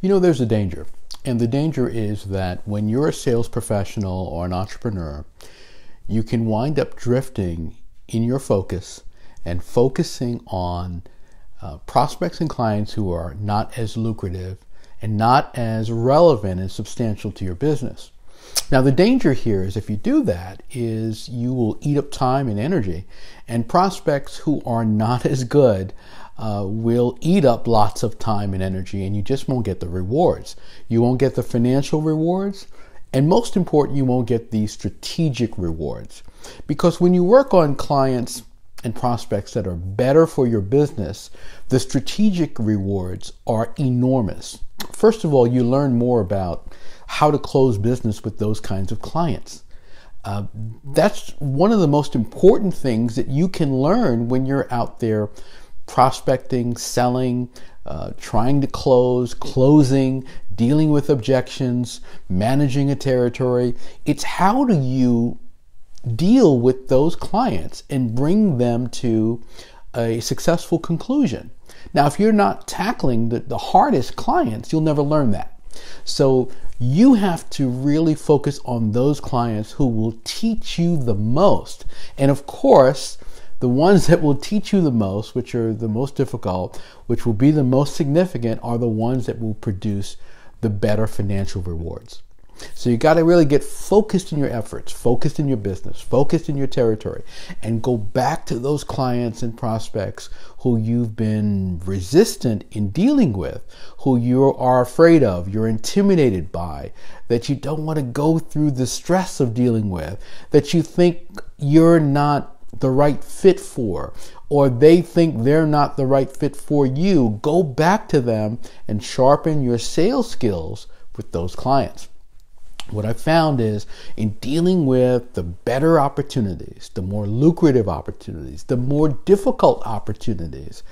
There's a danger. And the danger is that when you're a sales professional or an entrepreneur, you can wind up drifting in your focus and focusing on prospects and clients who are not as lucrative and not as relevant and substantial to your business. Now, the danger here is if you do that is you will eat up time and energy, and prospects who are not as good will eat up lots of time and energy, and you just won't get the rewards. You won't get the financial rewards, and most important, you won't get the strategic rewards. Because when you work on clients and prospects that are better for your business, the strategic rewards are enormous. First of all, you learn more about how to close business with those kinds of clients. That's one of the most important things that you can learn when you're out there prospecting, selling, trying to closing, dealing with objections, managing a territory. It's how do you deal with those clients and bring them to a successful conclusion. Now, if you're not tackling the hardest clients, you'll never learn that. So you have to really focus on those clients who will teach you the most. And of course, the ones that will teach you the most, which are the most difficult, which will be the most significant, are the ones that will produce the better financial rewards. So you got to really get focused in your efforts, focused in your business, focused in your territory, and go back to those clients and prospects who you've been resistant in dealing with, who you are afraid of, you're intimidated by, that you don't want to go through the stress of dealing with, that you think you're not the right fit for, or they think they're not the right fit for you. Go back to them and sharpen your sales skills with those clients. What I found is in dealing with the better opportunities, the more lucrative opportunities, the more difficult opportunities,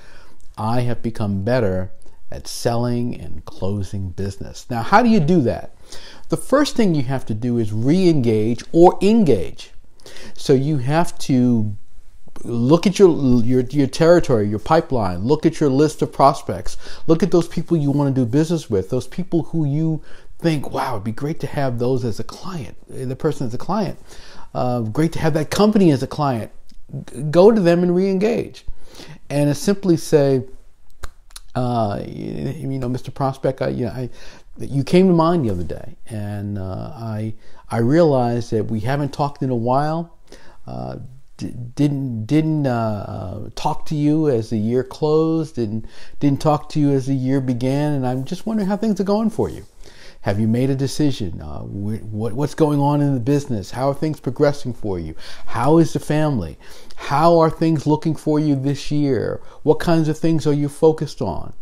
I have become better at selling and closing business. Now, how do you do that? The first thing you have to do is re-engage or engage. So you have to look at your territory, your pipeline, look at your list of prospects, look at those people you want to do business with, those people who you think, wow, it'd be great to have those as a client, the person as a client. Great to have that company as a client. Go to them and re-engage. And simply say, Mr. Prospect, you came to mind the other day, and I realized that we haven't talked in a while. Didn't talk to you as the year closed, and didn't talk to you as the year began, and I'm just wondering how things are going for you. Have you made a decision? What's going on in the business? How are things progressing for you? How is the family? How are things looking for you this year? What kinds of things are you focused on?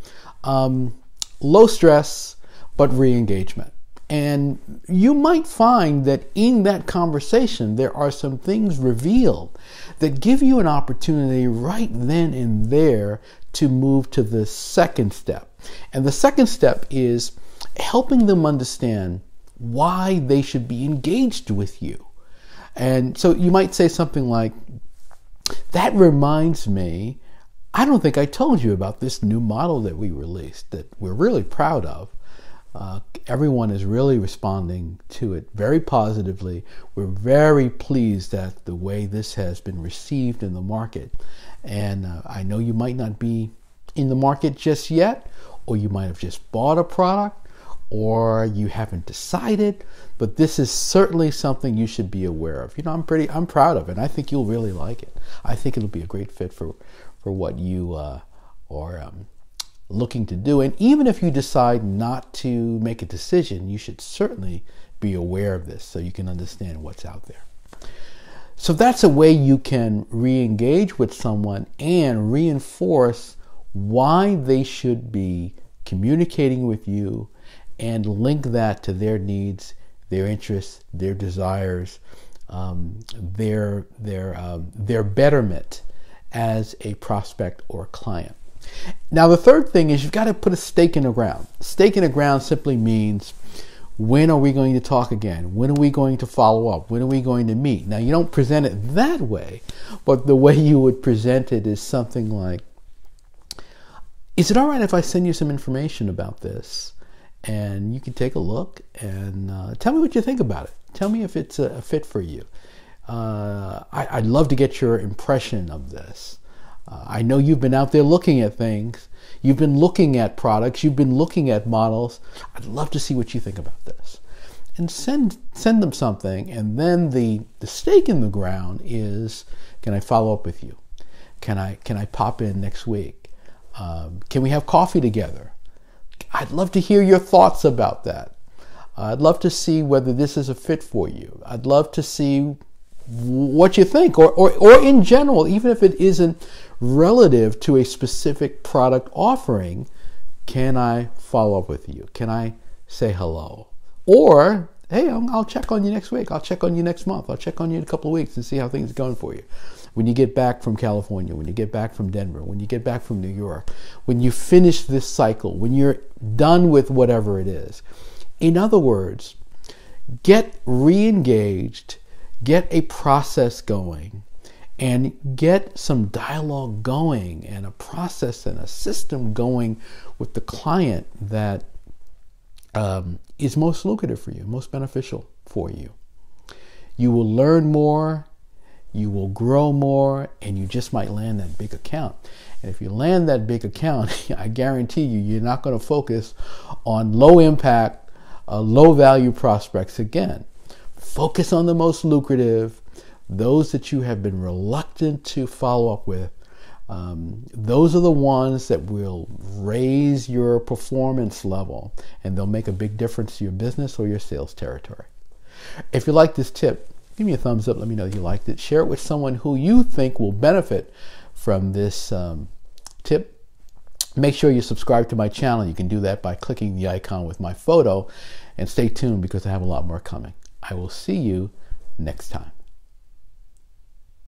Low stress, but re-engagement. And you might find that in that conversation, there are some things revealed that give you an opportunity right then and there to move to the second step. And the second step is helping them understand why they should be engaged with you. And so you might say something like, that reminds me, I don't think I told you about this new model that we released that we're really proud of. Everyone is really responding to it very positively. We're very pleased at the way this has been received in the market. And I know you might not be in the market just yet, or you might have just bought a product, or you haven't decided, but this is certainly something you should be aware of. I'm proud of it. I think you'll really like it. I think it'll be a great fit for what you are looking to do. And even if you decide not to make a decision, you should certainly be aware of this so you can understand what's out there. So that's a way you can re-engage with someone and reinforce why they should be communicating with you, and link that to their needs, their interests, their desires, their betterment as a prospect or client. Now, the third thing is you've got to put a stake in the ground. Stake in the ground simply means, when are we going to talk again? When are we going to follow up? When are we going to meet? Now, you don't present it that way, but the way you would present it is something like, is it all right if I send you some information about this? and you can take a look and tell me what you think about it. Tell me if it's a fit for you. I'd love to get your impression of this. I know you've been out there looking at things. You've been looking at products. You've been looking at models. I'd love to see what you think about this. And send them something. And then the stake in the ground is, can I follow up with you? Can I pop in next week? Can we have coffee together? I'd love to hear your thoughts about that. I'd love to see whether this is a fit for you. I'd love to see what you think, or in general, even if it isn't relative to a specific product offering, can I follow up with you? Can I say hello? Or, hey, I'll check on you next week. I'll check on you next month. I'll check on you in a couple of weeks and see how things are going for you. When you get back from California, when you get back from Denver, when you get back from New York, when you finish this cycle, when you're done with whatever it is. In other words, get re-engaged, get a process going, and get some dialogue going and a process and a system going with the client that is most lucrative for you, most beneficial for you. You will learn more, you will grow more, and you just might land that big account. And if you land that big account, I guarantee you're not going to focus on low impact, low value prospects again. Focus on the most lucrative, those that you have been reluctant to follow up with. Those are the ones that will raise your performance level, and they'll make a big difference to your business or your sales territory. If you like this tip, give me a thumbs up. Let me know you liked it. Share it with someone who you think will benefit from this tip. Make sure you subscribe to my channel. You can do that by clicking the icon with my photo, and stay tuned because I have a lot more coming. I will see you next time.